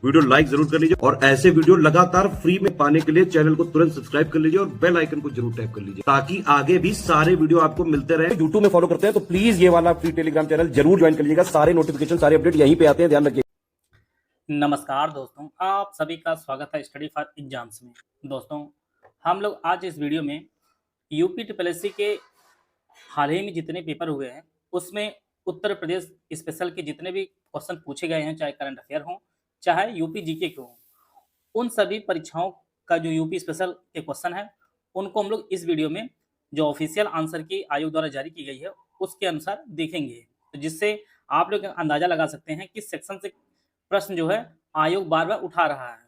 Video like जरूर कर लीजिए और ऐसे वीडियो लगातार फ्री में पाने के लिए चैनल को तुरंत सब्सक्राइब कर लीजिए और बेल आइकन को जरूर टैप कर लीजिए ताकि आगे भी सारे वीडियो आपको मिलते रहे। यूट्यूब में फॉलो करते हैं तो प्लीज ये वाला फ्री टेलीग्राम चैनल जरूर ज्वाइन कर लीजिएगा। सारे नोटिफिकेशन सारे अपडेट यहीं पे आते हैं, ध्यान रखिए। नमस्कार दोस्तों, आप सभी का स्वागत है स्टडी फॉर एग्जाम्स में। दोस्तों, हम लोग आज इस वीडियो में यूपी ट्रिपलएससी के हाल ही में जितने पेपर हुए हैं उसमें उत्तर प्रदेश स्पेशल के जितने भी क्वेश्चन पूछे गए हैं, चाहे करंट अफेयर हों चाहे यूपी जीके के हों, उन सभी परीक्षाओं का जो यूपी स्पेशल के क्वेश्चन है उनको हम लोग इस वीडियो में जो ऑफिशियल आंसर की आयोग द्वारा जारी की गई है उसके अनुसार देखेंगे, तो जिससे आप लोग अंदाजा लगा सकते हैं किस सेक्शन से प्रश्न जो है आयोग बार बार उठा रहा है।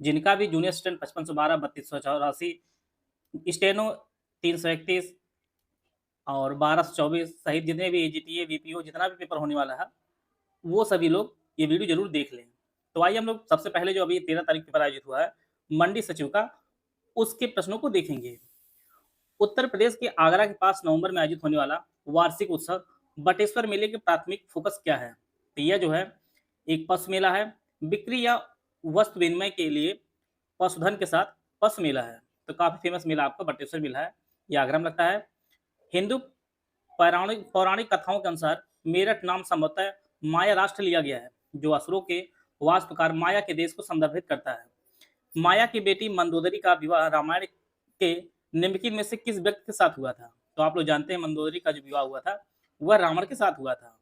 जिनका भी जूनियर असिस्टेंट 5512, 3284, स्टेनो 331 और 1224 सहित जितने भी एजीटीए, वीपीओ जितना भी पेपर होने वाला है वो सभी लोग ये वीडियो जरूर देख लें। तो आइए हम लोग सबसे पहले जो अभी 13 तारीख पेपर आयोजित हुआ है मंडी सचिव का, उसके प्रश्नों को देखेंगे। उत्तर प्रदेश के आगरा के पास नवंबर में आयोजित होने वाला वार्षिक उत्सव बटेश्वर मेले के प्राथमिक फोकस क्या है? तो यह जो है एक पशु मेला है, बिक्री या वस्तु विनिमय के लिए पशुधन के साथ पशु मेला है। तो काफी फेमस मेला आपका बटेश्वर मेला है, यह आगरा में लगता है। हिंदू पौराणिक कथाओं के अनुसार मेरठ नाम संभवतः माया राष्ट्र लिया गया है, जो असुरों के वास्तुकार माया के देश को संदर्भित करता है। माया की बेटी मंदोदरी का विवाह रामायण के निम्नलिखित में से किस व्यक्ति के साथ हुआ था? तो आप लोग जानते हैं मंदोदरी का जो विवाह हुआ था वह रावण के साथ हुआ था।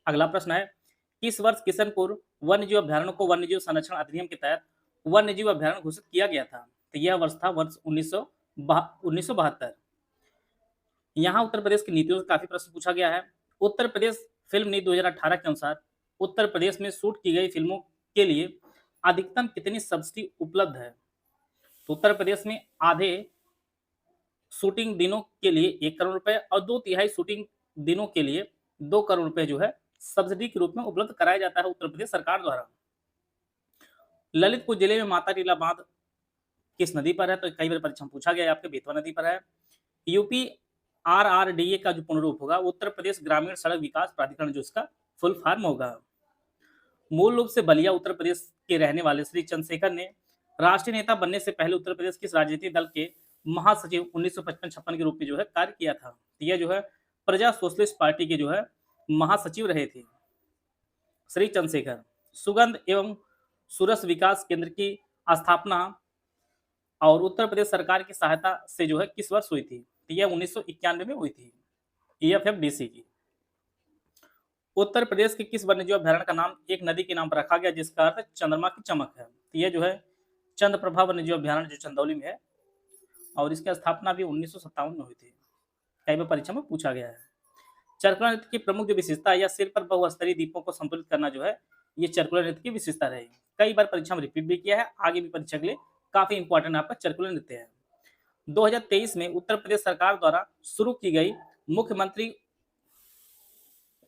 अगला प्रश्न है, किस वर्ष किशनपुर वन्यजीव अभ्यारण्य को वन्यजीव संरक्षण अधिनियम के तहत वन्यजीव अभ्यारण्य घोषित किया गया था? तो यह वर्ष था वर्ष 1972। यहाँ उत्तर प्रदेश की नीतियों से काफी प्रश्न पूछा गया है। उत्तर प्रदेश फिल्म नीति 2018 के अनुसार उत्तर प्रदेश में शूट की गई फिल्मों के लिए अधिकतम कितनी सब्सिडी उपलब्ध है? तो उत्तर प्रदेश में आधे शूटिंग दिनों के लिए 1 करोड़ रुपए और 2/3 शूटिंग दिनों के लिए 2 करोड़ रुपए जो है सब्सिडी के रूप में उपलब्ध कराया जाता है उत्तर प्रदेश सरकार द्वारा। ललितपुर जिले में माता टीला बांध किस नदी पर है? तो कई बार परीक्षा में पूछा गया है, आपके बेतवा नदी पर है। यूपी आरआरडीए का जो पूर्ण रूप होगा उत्तर प्रदेश ग्रामीण सड़क विकास प्राधिकरण, जो इसका फुल फॉर्म होगा। मूल रूप से बलिया उत्तर प्रदेश के रहने वाले श्री चंद्रशेखर ने राष्ट्रीय नेता बनने से पहले उत्तर प्रदेश किस राजनीतिक दल के महासचिव 1955-56 के रूप में जो है कार्य किया था? यह जो है प्रजा सोशलिस्ट पार्टी के जो है महासचिव रहे थे श्री चंद्रशेखर। सुगंध एवं सुरस विकास केंद्र की स्थापना और उत्तर प्रदेश सरकार की सहायता से जो है किस वर्ष हुई थी? यह 1991 में हुई थी, EFFDC की। उत्तर प्रदेश के किस वन्यजीव अभ्यारण्य का नाम एक नदी के नाम पर रखा गया जिसका अर्थ चंद्रमा की चमक है? यह जो है चंद्रप्रभा वन्यजीव अभ्यारण्य जो चंदौली में है और इसकी स्थापना भी 1957 में हुई थी। कई बार परीक्षा में पूछा गया है। चरकुला नृत्य की प्रमुख जो विशेषता है या सिर पर बहुस्तरीय दीपों को संतुलित करना जो है ये चरकुला नृत्य की विशेषता रही। कई बार परीक्षा में रिपीट भी किया है, आगे भी परीक्षा के लिए काफी इंपॉर्टेंट आपका चरकुला नृत्य है। 2023 में उत्तर प्रदेश सरकार द्वारा शुरू की गई मुख्यमंत्री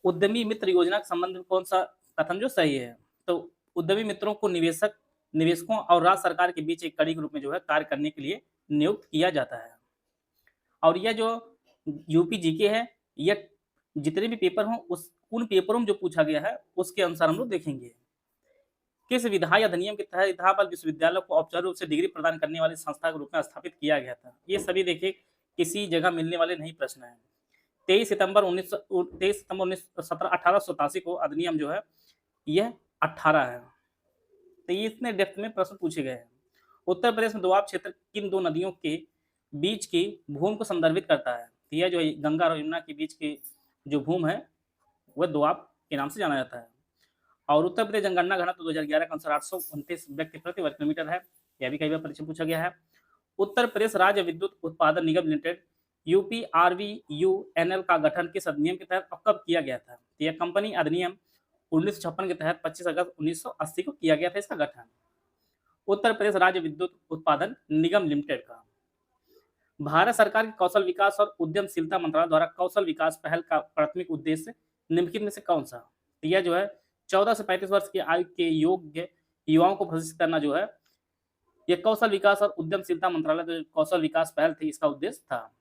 उद्यमी मित्र योजना के संबंध में कौन सा कथन जो सही है? तो उद्यमी मित्रों को निवेशकों और राज्य सरकार के बीच एक कड़ी के रूप में जो है कार्य करने के लिए नियुक्त किया जाता है। और यह जो यूपी जीके है, यह जितने भी पेपर हों उन पेपरों में जो पूछा गया है उसके अनुसार हम लोग देखेंगे। किस विधायी अधिनियम के तहत इलाहाबाद विश्वविद्यालय को औपचारिक रूप से डिग्री प्रदान करने वाली संस्था के रूप में स्थापित किया गया था? ये सभी देखिए किसी जगह मिलने वाले नहीं प्रश्न है। 23 सितंबर 1887 को अधिनियम जो है यह 18 है। तो ये इतने डेप्थ में प्रश्न पूछे गए हैं। उत्तर प्रदेश में दोआब क्षेत्र किन दो नदियों के बीच की भूमि को संदर्भित करता है? यह जो गंगा और यमुना के बीच की जो भूमि है वह दोआब के नाम से जाना जाता है। और उत्तर प्रदेश जनगणना घनत्व 2011 के अनुसार 829 व्यक्ति प्रति वर्ग किलोमीटर है। यह भी कई बार परीक्षा पूछा गया है। उत्तर प्रदेश राज्य विद्युत उत्पादन निगम लिमिटेड UPRVUNL का गठन किस अधिनियम के तहत और कब किया गया था? यह कंपनी अधिनियम 1956 के तहत 25 अगस्त 1980 को किया गया था इसका गठन। उत्तर प्रदेश राज्य विद्युत उत्पादन निगम लिमिटेड का। भारत सरकार के कौशल विकास और उद्यमशीलता मंत्रालय द्वारा कौशल विकास पहल का प्राथमिक उद्देश्य निम्नलिखित में से कौन सा? यह जो है 14 से 35 वर्ष की आयु के योग्य युवाओं को प्रशिक्षित करना जो है यह कौशल विकास और उद्यमशीलता मंत्रालय जो कौशल विकास पहल थी इसका उद्देश्य था।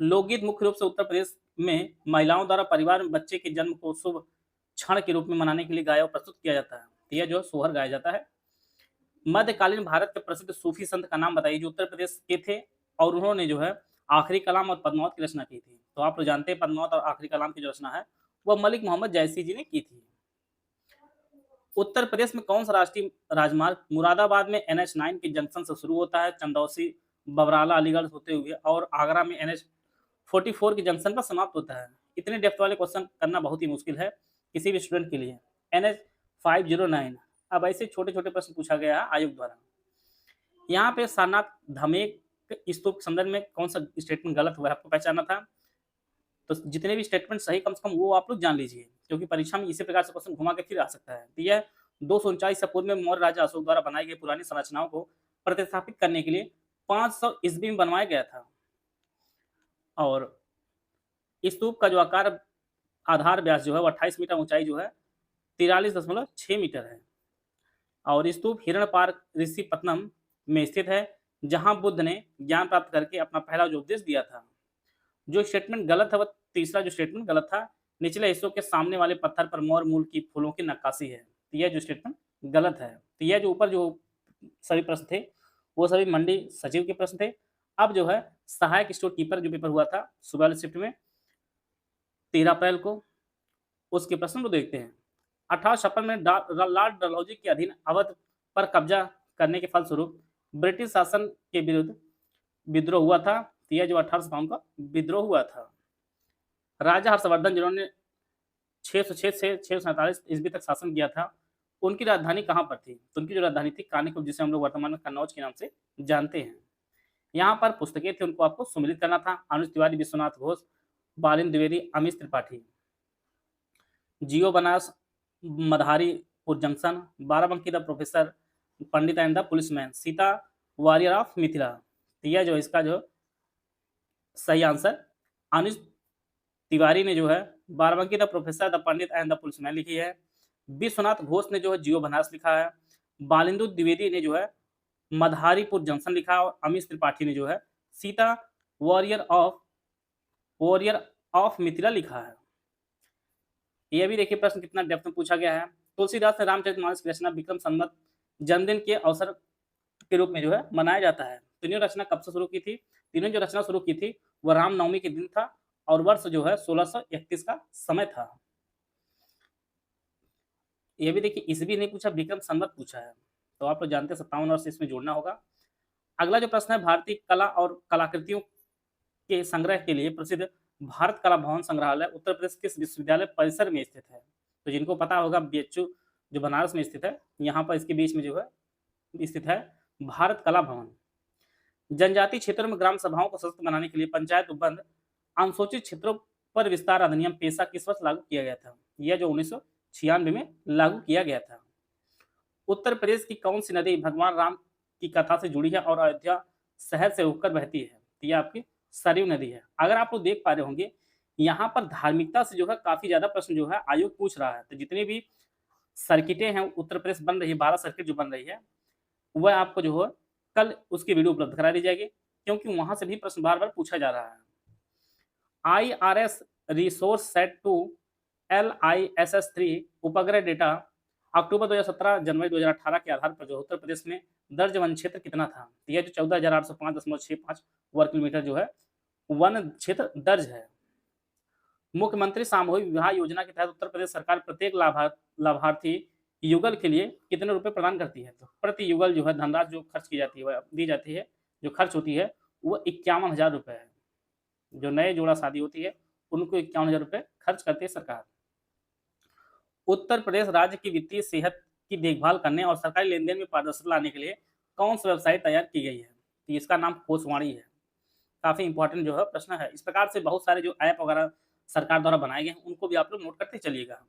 लोकगीत मुख्य रूप से उत्तर प्रदेश में महिलाओं द्वारा परिवार में बच्चे के जन्म को शुभ क्षण के रूप में मनाने के लिए गाया और प्रस्तुत किया जाता है। तो यह जो सोहर गाया जाता है। मध्यकालीन भारत के प्रसिद्ध सूफी संत का नाम बताइए जो उत्तर प्रदेश के थे और उन्होंने जो है आखिरी कलाम और पद्मावत की रचना की थी। तो आप लोग जानते हैं पद्मावत और आखिरी कलाम की जो रचना है वह मलिक मोहम्मद जैसी जी ने की थी। उत्तर प्रदेश में कौन सा राष्ट्रीय राजमार्ग मुरादाबाद में NH9 के जंक्शन से शुरू होता है, चंदौसी, बबराला, अलीगढ़ होते हुए और आगरा में NH44 के जंक्शन पर समाप्त होता है? इतने डेप्थ वाले क्वेश्चन करना बहुत ही मुश्किल है किसी भी स्टूडेंट के लिए। NH509। अब ऐसे छोटे छोटे प्रश्न पूछा गया है आयोग द्वारा। यहाँ पे सारनाथ धमेक स्तूप के संदर्भ में कौन सा स्टेटमेंट गलत हुआ है आपको पहचानना था। तो जितने भी स्टेटमेंट सही कम से कम वो आप लोग जान लीजिए, क्योंकि परीक्षा में इसी प्रकार से क्वेश्चन घुमा के फिर आ सकता है। तो यह 249 ईसा पूर्व में मौर्य राजा अशोक द्वारा बनाई गई पुरानी संरचनाओं को प्रतिस्थापित करने के लिए 500 ईस्वी में बनवाया गया था। और स्तूप का जो आकार आधार व्यास जो है 28 मीटर, ऊंचाई जो है 43.6 मीटर है। और स्तूप हिरणपार ऋषिपत्तनम में स्थित है जहां बुद्ध ने ज्ञान प्राप्त करके अपना पहला जो उपदेश दिया था। जो स्टेटमेंट गलत है वह तीसरा जो स्टेटमेंट गलत था, निचले हिस्सों के सामने वाले पत्थर पर मोर मूल की फूलों की नक्काशी है। तो यह जो स्टेटमेंट गलत है। तो यह जो ऊपर जो सभी प्रश्न थे वो सभी मंडी सचिव के प्रश्न थे। अब जो है सहायक स्टोर कीपर जो पेपर हुआ था सुबह वाली शिफ्ट में 13 अप्रैल को, उसके प्रश्न को देखते हैं। 1856 में लॉर्ड डलहौजी के अधीन अवध पर कब्जा करने के फलस्वरूप ब्रिटिश शासन के विरुद्ध विद्रोह हुआ था। तो यह जो 1852 का विद्रोह हुआ था। राजा हर्षवर्धन जिन्होंने 606 से 647 ईस्वी तक शासन किया था, उनकी राजधानी कहाँ पर थी? तो उनकी जो राजधानी थी कानीपुर, जिसे हम लोग वर्तमान में कन्नौज के नाम से जानते हैं। यहाँ पर पुस्तकें थी, उनको आपको सम्मिलित करना था। Anuj Tiwari, Vishwanath Ghosh, Balin Dwivedi, Amish Tripathi. Jiyo Banaras Madhoripur junction, Barabanki the professor, Pandit and the policeman, Sita warrior of Mithila. तो यह जो इसका जो सही आंसर अनुज तिवारी ने जो है Barabanki the professor, the Pandit and the policeman लिखी है। विश्वनाथ घोष ने जो है जियो बनास लिखा है। बालिंदु द्विवेदी ने जो है मधारीपुर जंक्शन लिखा है। और अमीश त्रिपाठी ने जो है सीता वॉरियर ऑफ मिथिला लिखा है। यह भी देखिए प्रश्न कितना डेप्थ में पूछा गया है। तुलसीदास ने रामचरितमानस की रचना विक्रम संवत जन्मदिन के अवसर के रूप में जो है मनाया जाता है। तीनों रचना कब से शुरू की थी? तीनों जो रचना शुरू की थी वह रामनवमी के दिन था और वर्ष जो है 1631 का समय था। यह भी देखिए ईस्वी नहीं पूछा, विक्रम संवत पूछा है। तो आप लोग जानते हैं 57 वर्ष इसमें जोड़ना होगा। अगला जो प्रश्न है, भारतीय कला और कलाकृतियों के संग्रह के लिए प्रसिद्ध भारत कला भवन संग्रहालय उत्तर प्रदेश किस विश्वविद्यालय परिसर में स्थित है? तो जिनको पता होगा BHU जो बनारस में स्थित है, यहाँ पर इसके बीच में जो है स्थित है भारत कला भवन। जनजातीय क्षेत्रों में ग्राम सभाओं को सशक्त बनाने के लिए पंचायत उपबंध अनुसूचित क्षेत्रों पर विस्तार अधिनियम पेशा किस वर्ष लागू किया गया था? यह जो 1996 में लागू किया गया था। उत्तर प्रदेश की कौन सी नदी भगवान राम की कथा से जुड़ी है और अयोध्या शहर से होकर बहती है? तो यह आपकी सरयू नदी है। अगर आप लोग देख पा रहे होंगे यहाँ पर धार्मिकता से जो है काफी ज्यादा प्रश्न जो है आयोग पूछ रहा है। तो जितनी भी सर्किटें हैं उत्तर प्रदेश बन रही है, 12 सर्किट जो बन रही है, वह आपको जो है कल उसकी वीडियो उपलब्ध करा दी जाएगी, क्योंकि वहां से भी प्रश्न बार बार पूछा जा रहा है। IRS resource set to LISS-3 उपग्रह डेटा अक्टूबर 2017 जनवरी 2018 के आधार पर जो उत्तर प्रदेश में दर्ज वन क्षेत्र कितना था? यह जो 14,805.65 वर्ग किलोमीटर जो है वन क्षेत्र दर्ज है। मुख्यमंत्री सामूहिक विवाह योजना के तहत उत्तर प्रदेश सरकार प्रत्येक लाभार्थी युगल के लिए कितने रुपए प्रदान करती है? तो प्रति युगल जो है धनराशि जो खर्च की जाती है वह दी जाती है, जो खर्च होती है वो 51,000 रुपए है। जो नए जोड़ा शादी होती है उनको 51,000 रुपए खर्च करती है सरकार। उत्तर प्रदेश राज्य की वित्तीय सेहत की देखभाल करने और सरकारी लेन देन में पारदर्शिता लाने के लिए कौन सी वेबसाइट तैयार की गई है? तो इसका नाम कोषवाणी है। काफी इंपॉर्टेंट जो है प्रश्न है। इस प्रकार से बहुत सारे जो ऐप वगैरह सरकार द्वारा बनाए गए हैं उनको भी आप लोग नोट करते चलिएगा।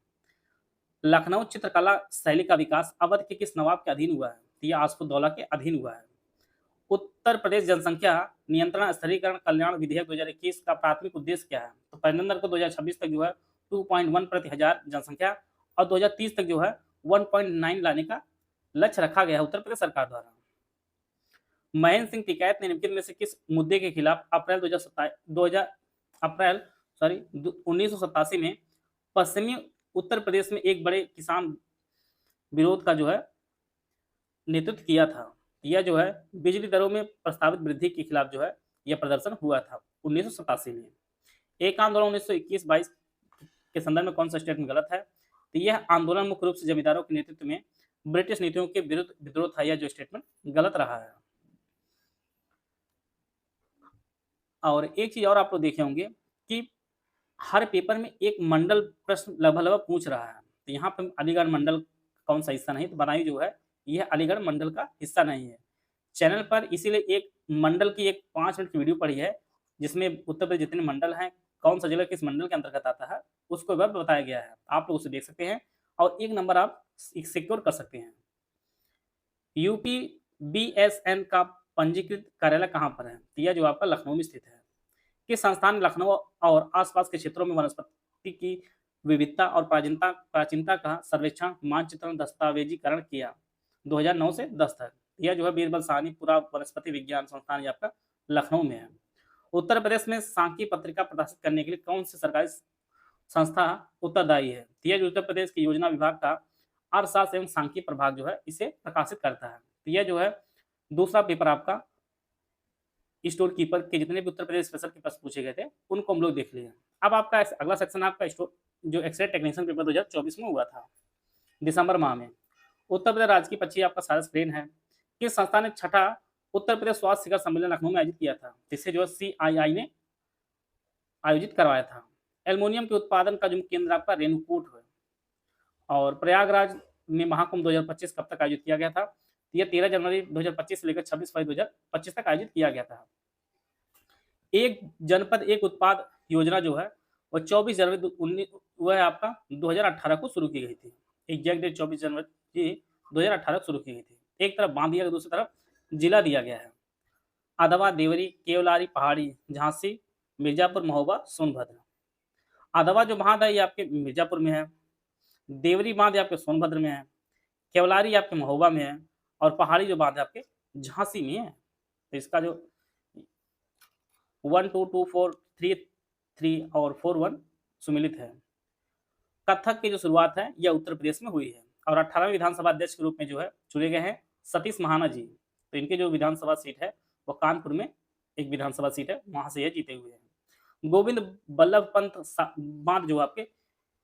लखनऊ चित्रकला शैली का विकास अवध के किस नवाब के अधीन हुआ है? तो यह आसफुद्दौला के अधीन हुआ है। उत्तर प्रदेश जनसंख्या नियंत्रण स्थिरीकरण कल्याण विधेयक 2021 का प्राथमिक उद्देश्य क्या है? तो 15 नवंबर को 2026 तक जो है 2.1 प्रति हजार जनसंख्या और 2030 तक जो है 1.9 लाने का लक्ष्य रखा गया है उत्तर प्रदेश सरकार द्वारा। महेंद्र सिंह टिकैत ने निम्नलिखित में से किस मुद्दे के खिलाफ अप्रैल 1987 में पश्चिमी उत्तर प्रदेश में एक बड़े किसान विरोध का जो है नेतृत्व किया था। यह जो है बिजली दरों में प्रस्तावित वृद्धि के खिलाफ जो है यह प्रदर्शन हुआ था 1987 में। एक आंदोलन 1921-22 के संदर्भ में कौन सा स्टेटमेंट गलत है? तो यह आंदोलन मुख्य रूप से जमींदारों के नेतृत्व में ब्रिटिश नीतियों के विरुद्ध विद्रोह था। यह जो स्टेटमेंट गलत रहा है। और एक चीज और आप लोग देखे होंगे कि हर पेपर में एक मंडल प्रश्न लगभग पूछ रहा है। तो यहाँ पे अलीगढ़ मंडल कौन सा हिस्सा नहीं, तो बनाई जो है यह अलीगढ़ मंडल का हिस्सा नहीं है। चैनल पर इसीलिए एक मंडल की एक 5 मिनट की वीडियो पड़ी है, जिसमें उत्तर प्रदेश जितने मंडल हैं, कौन सा जिला किस मंडल के अंतर्गत आता है, उसको वह बताया गया है। आप लोग उसे देख सकते हैं और एक नंबर आप सिक्योर कर सकते हैं। यूपी बीएसएन का पंजीकृत कार्यालय कहाँ पर है? तो यह जो आपका लखनऊ में स्थित है। किस संस्थान ने लखनऊ और आसपास के क्षेत्रों में वनस्पति की विविधता और प्राचीनता का सर्वेक्षण, मानचित्रण, दस्तावेजीकरण किया? 2009 से 10 तक। यह जो है बीरबल साहनी पुरा वनस्पति विज्ञान संस्थान ये आपका लखनऊ में है। उत्तर प्रदेश में सांकी पत्रिका प्रकाशित करने के लिए कौन सी सरकारी संस्था उत्तरदायी है? यह जो उत्तर प्रदेश की योजना विभाग का अर्थशास्त्र एवं सांख्यिकी प्रभाग जो है इसे प्रकाशित करता है। तो यह जो है दूसरा पेपर आपका स्टोर कीपर के जितने भी उत्तर प्रदेश स्पेशल के प्रश्न पूछे गए थे उनको हम लोग देख लिए। अब आपका अगला सेक्शन आपका स्टोर जो एक्सरे टेक्नीशियन पेपर 2024 में हुआ था दिसंबर माह में। उत्तर प्रदेश राज्य की पक्षी आपका सारस प्लेन है। किस संस्था ने छठा उत्तर प्रदेश स्वास्थ्य शिखर सम्मेलन लखनऊ में आयोजित किया था? जिसे जो है CII ने आयोजित करवाया था। एल्युमिनियम के उत्पादन का जो केंद्र आपका रेणुकूट है। और प्रयागराज में महाकुंभ 2025 कब तक आयोजित किया गया था? यह 13 जनवरी 2025 से लेकर 26 फरवरी 2025 तक आयोजित किया गया था। एक जनपद एक उत्पाद योजना जो है वह 24 जनवरी वह आपका 2018 को शुरू की गई थी। एग्जैक्ट डेट 24 जनवरी 2018 को शुरू की गई थी। एक तरफ बांध दिया गया, दूसरी तरफ जिला दिया गया है। अधवा, देवरी, केवलारी, पहाड़ी, झांसी, मिर्जापुर, महोबा, सोनभद्र। अधवा जो बांध है ये आपके मिर्जापुर में है, देवरी बांध आपके सोनभद्र में है, केवलारी आपके महोबा में है और पहाड़ी जो बांध है आपके झांसी में है। तो इसका जो 1 2 2 4 3 3 और 4 1 सुमिलित है। कथक की जो शुरुआत है यह उत्तर प्रदेश में हुई है और 18वें विधानसभा अध्यक्ष के रूप में जो है चुने गए हैं सतीश महाना जी। तो इनके जो विधानसभा सीट है वो कानपुर में एक विधानसभा सीट है, वहां से यह जीते हुए हैं। गोविंद बल्लभ पंत बांध जो आपके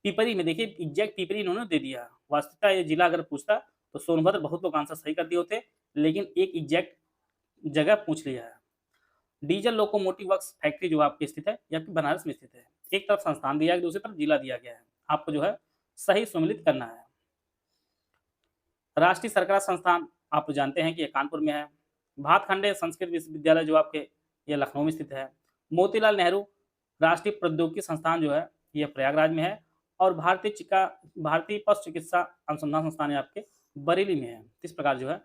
पिपरी में, देखिए एग्जैक्ट पिपरी इन्होंने दे दिया। वास्तविकता ये जिला अगर पूछता तो सोनभद्र बहुत लोग आंसर सही कर दिए होते, लेकिन एक एग्जैक्ट जगह पूछ लिया है। डीजल लोकोमोटिव वर्क्स फैक्ट्री जो आपकी स्थित है यह बनारस में स्थित है। एक तरफ संस्थान दिया गया, दूसरी तरफ जिला दिया गया है। आपको जो है सही सम्मिलित करना है। राष्ट्रीय सरकार संस्थान आप जानते हैं कि ये कानपुर में है। भातखंडे संस्कृत विश्वविद्यालय जो आपके ये लखनऊ में स्थित है। मोतीलाल नेहरू राष्ट्रीय प्रौद्योगिकी संस्थान जो है यह प्रयागराज में है और भारतीय पशु चिकित्सा अनुसंधान संस्थान है आपके बरेली में है। इस प्रकार जो है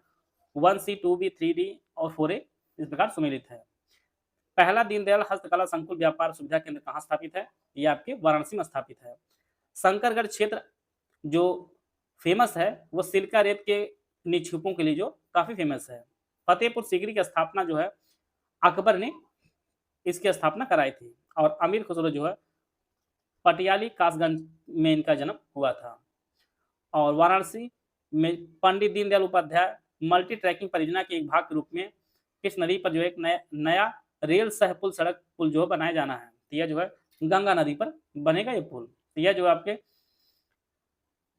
1C 2B 3D और 4A इस प्रकार सुमेलित है। पहला दीनदयाल हस्तकला संकुल व्यापार सुविधा केंद्र कहाँ स्थापित है? यह आपके वाराणसी में स्थापित है। शंकरगढ़ क्षेत्र जो फेमस है वो सिलिका रेत के निक्षेपों के लिए जो काफी फेमस है। फतेहपुर सीकरी की स्थापना जो है अकबर ने इसकी स्थापना कराई थी और अमीर खुसरो जो है पटियाली कासगंज में इनका जन्म हुआ था। और वाराणसी में पंडित दीनदयाल उपाध्याय मल्टी ट्रैकिंग परियोजना के एक भाग के रूप में किस नदी पर जो है एक नया रेल सह पुल सड़क पुल जो बनाया जाना है? तो यह जो है गंगा नदी पर बनेगा ये पुल। तो यह जो आपके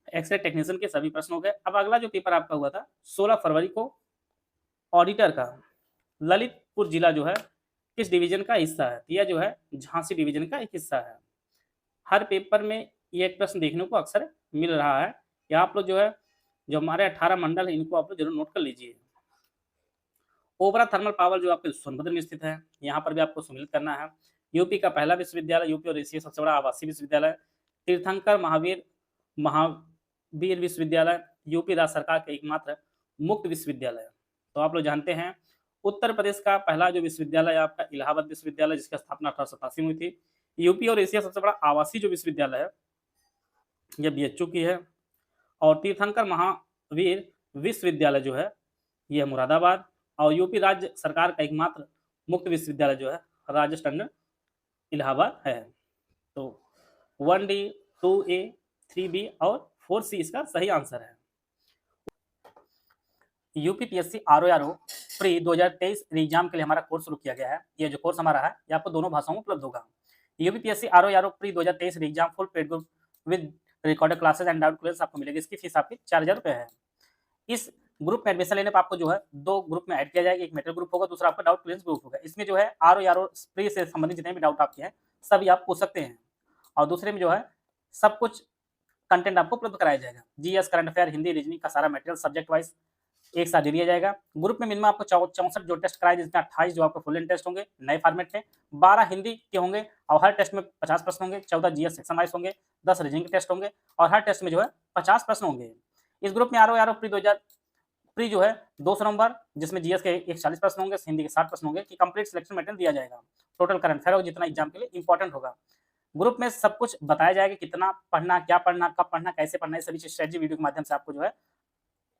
एक्सरे टेक्नीशियन के सभी प्रश्न हो गए। अब अगला जो पेपर आपका हुआ था 16 फरवरी को ऑडिटर का, ललितपुर जिला जो है किस डिवीजन का हिस्सा है? यह जो है झांसी डिवीजन का एक हिस्सा है। हर पेपर में ये एक प्रश्न देखने को अक्सर मिल रहा है कि आप लोग जो है जो हमारे 18 मंडल है इनको आप लोग जरूर नोट कर लीजिए। ओबरा थर्मल पावर जो आपके सोनभद्र में स्थित है, यहाँ पर भी आपको सम्मिलित करना है। यूपी का पहला विश्वविद्यालय, यूपी और एशिया सबसे बड़ा आवासीय विश्वविद्यालय तीर्थंकर महावीर विश्वविद्यालय, यूपी राज्य सरकार का एकमात्र मुक्त विश्वविद्यालय। तो आप लोग जानते हैं उत्तर प्रदेश का पहला जो विश्वविद्यालय आपका इलाहाबाद विश्वविद्यालय जिसकी स्थापना 1887 में हुई थी। यूपी और एशिया सबसे बड़ा आवासीय जो विश्वविद्यालय है यह BHU की है। और तीर्थंकर महावीर विश्वविद्यालय जो है यह मुरादाबाद और यूपी राज्य सरकार का एकमात्र मुक्त विश्वविद्यालय जो है राजस्थान इलाहाबाद है। तो 1D 2A 3B और 4C इसका सही आंसर है। यूपीपीएससी आरओआरओ प्री 2023 एग्जाम के लिए हमारा कोर्स शुरू किया गया है। ये जो कोर्स हमारा है ये आपको दोनों भाषाओं में उपलब्ध होगा। UPPSC RORO pre 2023 exam full paid group with recorded classes and doubt clears आपको मिलेगी। इसकी फीस आपकी 4000 रुपये है। इस ग्रुप में एडमिशन लेने पर आपको जो है 2 ग्रुप में ऐड किया जाएगा। एक मेटल ग्रुप होगा, दूसरा आपका डाउट क्लियरेंस ग्रुप होगा। इसमें जो है आरओआरओ प्री से संबंधित जितने भी डाउट आपके हैं सभी आप पूछ सकते हैं, और दूसरे में जो है सब कुछ कंटेंट आपको उपलब्ध कराया जाएगा। GS, current affair, Hindi, reasoning का सारा मटेरियल सब्जेक्ट वाइज एक साथ दे दिया जाएगा। ग्रुप में मिनिमम आपको 64 जो टेस्ट कराए, जिसमें 28 जो आपको फुल एंड टेस्ट होंगे नए फॉर्मेट में, 12 हिंदी के होंगे और हर टेस्ट में 50 प्रश्न होंगे, 14 जीएस सेक्शन वाइज होंगे, 10 रीजनिंग के टेस्ट होंगे और हर टेस्ट में जो है 50 प्रश्न होंगे। इस ग्रुप में आरओआरओ प्री जो है 200 नंबर, जिसमें जीएस के 140 प्रश्न होंगे, हिंदी के 60 प्रश्न होंगे की कंप्लीट सिलेक्शन मटेरियल दिया जाएगा। टोटल करंट अफेयर होगा जितना एग्जाम के लिए इंपॉर्टेंट होगा। ग्रुप में सब कुछ बताया जाएगा, कितना पढ़ना, क्या पढ़ना, कब पढ़ना, कैसे पढ़ना, ये सभी चीज स्ट्रेटजी वीडियो के माध्यम से आपको जो है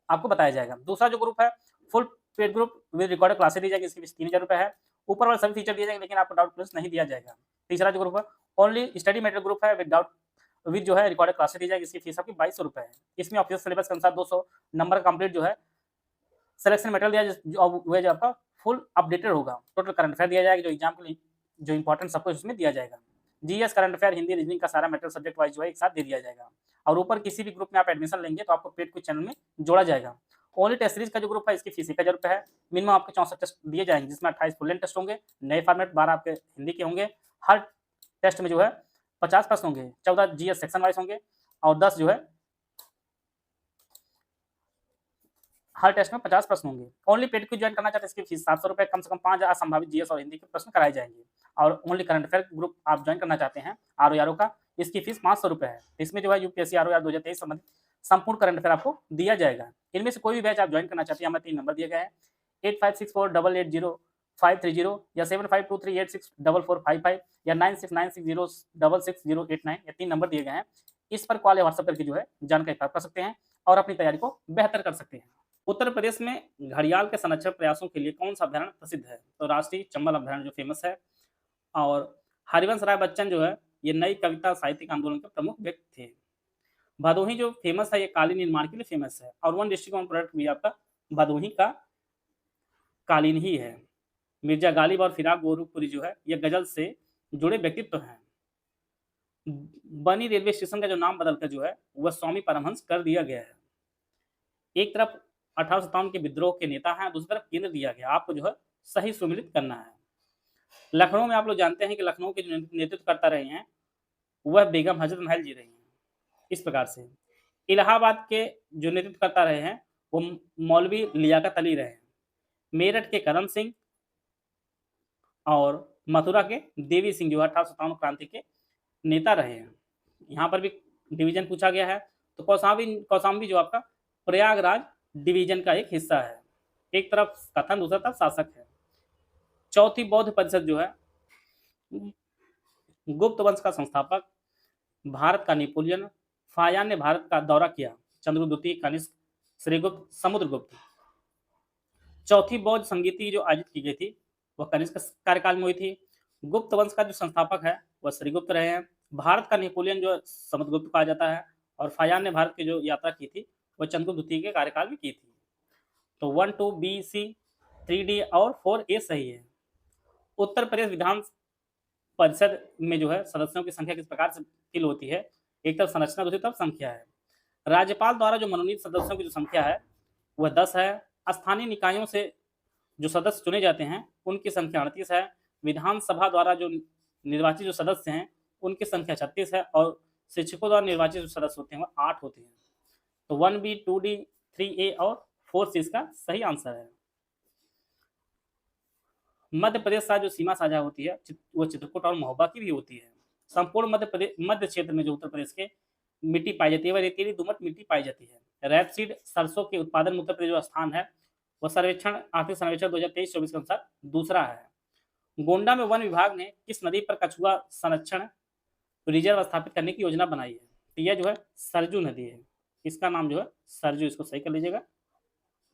आपको बताया जाएगा। दूसरा जो ग्रुप है full paid group with recorded classes दी जाएगी। इसकी फीस 3000 रुपये है। ऊपर वाले सभी फीचर दिए जाएंगे लेकिन आपको डाउट क्लियरेंस नहीं दिया जाएगा। तीसरा जो ग्रुप है ओनली स्टडी मटेरियल ग्रुप है विद जो है रिकॉर्डेड क्लासेस दी जाएगी। इसकी फीस आपकी 2200 रुपये है। इसमें ऑफिशियल सिलेबस के अनुसार 200 नंबर कंप्लीट जो है सिलेक्शन मटेरियल दिया जो आपका फुल अपडेटेड होगा। टोटल करंट अफेयर दिया जाएगा, जो एग्जाम के लिए जो इंपॉर्टेंट सब कुछ उसमें दिया जाएगा। GS, current affair, Hindi, reasoning का सारा मटेरियल सब्जेक्ट वाइज जो है एक साथ दे दिया जाएगा। और ऊपर किसी भी ग्रुप में आप एडमिशन लेंगे तो आपको पेड कुछ चैनल में जोड़ा जाएगा। ओनली टेस्ट सीरीज का जो ग्रुप है इसकी फीस 1000 रुपये है। मिनिमम आपके 64 टेस्ट दिए जाएंगे, जिसमें 28 फुल लेंथ टेस्ट होंगे, नए फॉर्मेट 12 आपके हिंदी के होंगे। हर टेस्ट में जो है 50 प्रश्न होंगे, 14 जीएस सेक्शन वाइज होंगे और 10 जो है हर टेस्ट में 50 प्रश्न होंगे। ओनली पेड को ज्वाइन करना चाहते हैं इसकी फीस 700 रुपये। कम से कम 5000 संभावित जीएस और हिंदी के प्रश्न कराए जाएंगे। और ओनली करंट अफेयर ग्रुप आप ज्वाइन करना चाहते हैं आरओआरओ का, इसकी फीस 500 रुपये है। इसमें जो है यूपीएससी आरओआर 2023 संबंधित संपूर्ण करंट अफेयर आपको दिया जाएगा। इनमें से कोई भी बैच आप ज्वाइन करना चाहते हैं, हमें 3 नंबर दिए गए हैं 8564880530 या 7523864455 या 9696066089, ये 3 नंबर दिए गए हैं। इस पर कॉल या व्हाट्सएप करके जो है जानकारी प्राप्त कर सकते हैं और अपनी तैयारी को बेहतर कर सकते हैं। उत्तर प्रदेश में घड़ियाल के संरक्षण प्रयासों के लिए कौन सा अभ्यारण्य प्रसिद्ध है? तो राष्ट्रीय चंबल अभ्यारण्य जो फेमस है। और हरिवंश राय बच्चन जो है ये नई कविता साहित्यिक आंदोलन के प्रमुख व्यक्ति थे। भदोही जो फेमस है ये कालीन निर्माण के लिए फेमस है और वन डिस्ट्रिक्ट वन प्रोडक्ट भी आपका भदोही का कालीन ही है। मिर्जा गालिब और फिराक गोरखपुरी जो है ये गजल से जुड़े व्यक्तित्व हैं। बनी रेलवे स्टेशन का जो नाम बदलकर जो है वह स्वामी परमहंस कर दिया गया है। एक तरफ 1857 के विद्रोह के नेता हैं, दूसरी तरफ केंद्र दिया गया, आपको जो है सही सुमिलित करना है। लखनऊ में आप लोग जानते हैं कि लखनऊ के जो नेतृत्व करता रहे हैं वह बेगम हजरत महल जी रही हैं। इस प्रकार से इलाहाबाद के जो नेतृत्व करता रहे हैं वो मौलवी लियाकत अली रहे हैं। मेरठ के करम सिंह और मथुरा के देवी सिंह जो 1857 क्रांति के नेता रहे हैं। यहाँ पर भी डिवीजन पूछा गया है। तो कौशाम्बी जो आपका प्रयागराज डिवीजन का एक हिस्सा है। एक तरफ कथन, दूसरा तरफ शासक है। चौथी बौद्ध परिषद जो है गुप्त वंश का संस्थापक, भारत का नेपोलियन, फायान ने भारत का दौरा किया, चंद्रगुप्त द्वितीय, कनिष्क, श्रीगुप्त, समुद्रगुप्त। चौथी बौद्ध संगीति जो आयोजित की गई थी वह कनिष्क कार्यकाल में हुई थी। गुप्त वंश का जो संस्थापक है वह श्रीगुप्त रहे हैं। भारत का नेपोलियन जो समुद्रगुप्त कहा जाता है और फायान ने भारत की जो यात्रा की थी वह चंद्रगुप्त द्वितीय के कार्यकाल में की थी। तो 1, 2, B, C, 3D और 4A सही है। उत्तर प्रदेश विधान परिषद में जो है सदस्यों की संख्या किस प्रकार से फिल होती है? एक तरफ संरचना, दूसरी तरफ संख्या है। राज्यपाल द्वारा जो मनोनीत सदस्यों की जो संख्या है वह 10 है। स्थानीय निकायों से जो सदस्य चुने जाते हैं उनकी संख्या 38 है। विधानसभा द्वारा जो निर्वाचित जो सदस्य हैं उनकी संख्या 36 है और शिक्षकों द्वारा निर्वाचित जो सदस्य होते हैं वह 8 होते हैं। तो 1B, 2D, 3A और 4C इसका सही आंसर है। मध्य प्रदेश साथ जो सीमा साझा होती है वो चित्रकूट और महोबा की भी होती है। संपूर्ण मध्य क्षेत्र में जो उत्तर प्रदेश के मिट्टी पाई जाती है वह रेतीली दोमट मिट्टी पाई जाती है। रैपसीड सरसों के उत्पादन में उत्तर प्रदेश जो स्थान है वह आर्थिक सर्वेक्षण 2023-24 के अनुसार दूसरा है। गोंडा में वन विभाग ने किस नदी पर कछुआ संरक्षण रिजर्व स्थापित करने की योजना बनाई है? तो यह जो है सरजू नदी है, इसका नाम जो है सरजू, इसको सही कर लीजिएगा।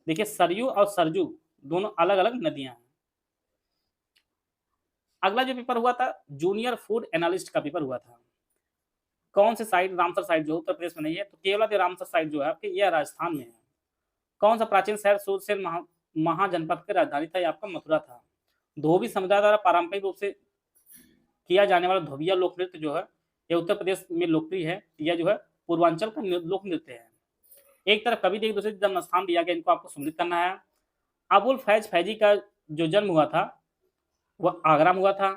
देखिए सरयू और सरजू दोनों अलग अलग नदियां हैं। अगला जो पेपर हुआ था जूनियर फूड एनालिस्ट का पेपर हुआ था। कौन से साइड? रामसर साइड जो उत्तर प्रदेश में नहीं है, तो केवल रामसर साइड जो है आपके यह राजस्थान में है। कौन सा प्राचीन शहर सूरसेन महाजनपद की राजधानी था? ये आपका मथुरा था। धोबी समुदाय द्वारा पारंपरिक रूप से किया जाने वाला धोबिया लोक नृत्य जो है ये उत्तर प्रदेश में लोकप्रिय है। यह जो है पूर्वांचल का लोक नृत्य है। एक तरफ कवि एक दूसरे जन्म स्थान दिया गया, इनको आपको सम्मिलित करना है। अबुल फैज फैजी का जो जन्म हुआ था वह आगरा में हुआ था।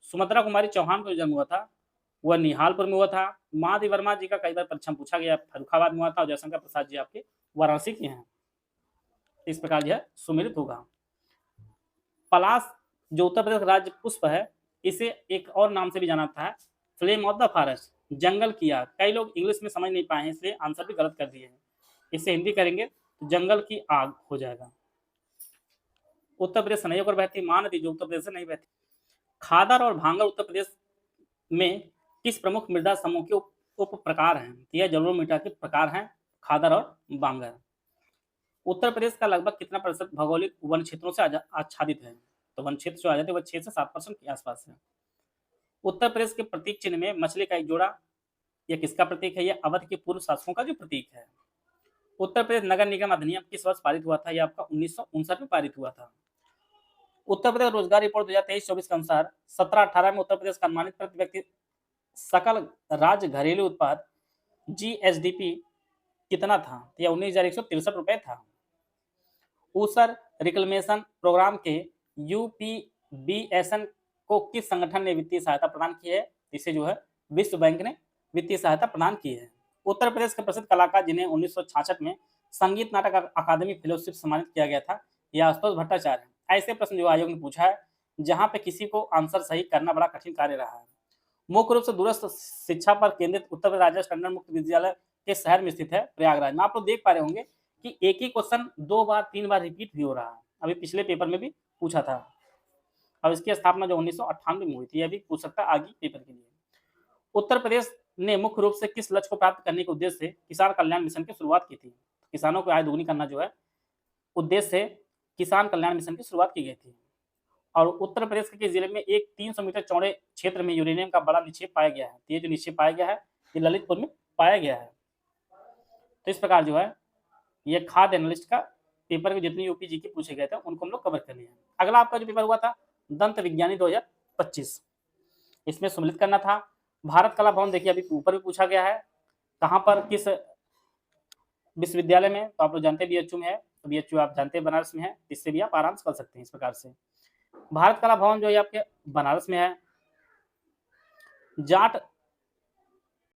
सुमित्रा कुमारी चौहान का जो जन्म हुआ था वह निहालपुर में हुआ था। महादेव वर्मा जी का कई बार परीक्षा में पूछा गया, फर्रुखाबाद में हुआ था। और जयशंकर प्रसाद जी आपके वाराणसी के हैं। इस प्रकार यह सुमिलित होगा। पलाश जो उत्तर प्रदेश का राज्य पुष्प है, इसे एक और नाम से भी जाना जाता है, फ्लेम ऑफ द फॉरेस्ट, जंगल की आग। कई लोग इंग्लिश में समझ नहीं पाए हैं इसलिए आंसर भी गलत कर दिए हैं। इसे हिंदी करेंगे तो जंगल की आग हो जाएगा। उत्तर प्रदेश से नहीं होकर बहती महानदी जो उत्तर प्रदेश से नहीं बहती। खादर और भांगर उत्तर प्रदेश में किस प्रमुख मृदा समूह के उप प्रकार हैं? यह जलोढ़ के प्रकार हैं, खादर और बांगर। उत्तर प्रदेश का लगभग कितना प्रतिशत भौगोलिक वन क्षेत्रों से आच्छादित है? तो वन क्षेत्र जो आ जाते हैं वह 6 से 7% के आसपास है। उत्तर प्रदेश के प्रतीक चिन्ह में मछली का एक जोड़ा, यह किसका प्रतीक है? यह अवध के पूर्व शासकों का जो प्रतीक है। उत्तर प्रदेश नगर निगम अधिनियम किस वर्ष पारित हुआ था? यह आपका 1959 में पारित हुआ था। उत्तर प्रदेश रोजगार रिपोर्ट 2023-24 के अनुसार 17-18 में उत्तर प्रदेश का अनुमानित प्रति व्यक्ति सकल राज्य घरेलू उत्पाद GSDP कितना था? यह 19,163 रुपए था। ऊसर रिक्लेमेशन प्रोग्राम के UPBSN को किस संगठन ने वित्तीय सहायता प्रदान की है? इसे जो है विश्व बैंक ने वित्तीय सहायता प्रदान की है। उत्तर प्रदेश के प्रसिद्ध कलाकार जिन्हें 1966 में संगीत नाटक अकादमी फेलोशिप सम्मानित किया गया था, यह आशुतोष भट्टाचार्य है। ऐसे प्रश्न जो आयोग ने पूछा है जहां पे किसी को आंसर सही करना बड़ा कठिन कार्य रहा है। मुख्य रूप से दूरस्थ शिक्षा पर केंद्रित उत्तर प्रदेश राज्य स्टैंडर्ड मुक्त विद्यालय के शहर में स्थित है प्रयागराज में। आप लोग देख पा रहे होंगे कि एक ही क्वेश्चन 2 बार 3 बार रिपीट भी हो रहा है। अभी पिछले पेपर में भी पूछा था। अब इसकी स्थापना जो 1998 में हुई थी, यह भी पूछ सकता है आगे पेपर के लिए। उत्तर प्रदेश ने मुख्य रूप से किस लक्ष्य को प्राप्त करने के उद्देश्य से किसान कल्याण मिशन की शुरुआत की थी? किसानों को आय दोगुनी करना जो है उद्देश्य से किसान कल्याण मिशन की शुरुआत की गई थी। और उत्तर प्रदेश के जिले में एक 300 मीटर चौड़े क्षेत्र में यूरेनियम का बड़ा निक्षेप पाया गया है। तो ये जो निक्षेप पाया गया है ये ललितपुर में पाया गया है। तो इस प्रकार जो है ये खाद्य एनालिस्ट का पेपर में जितने यूपी जीके पूछे गए थे उनको हम लोग कवर कर लिए हैं। अगला आपका जो पेपर हुआ था दंत विज्ञानी 2025, इसमें सम्मिलित करना था। भारत कला भवन देखिए अभी ऊपर भी पूछा गया है, कहाँ पर किस विश्वविद्यालय में? तो आप लोग जानते हैं BHU में है, तो BHU आप जानते हैं बनारस में है, इससे भी आप आराम से कर सकते हैं। इस प्रकार से भारत कला भवन जो है आपके बनारस में है। जाट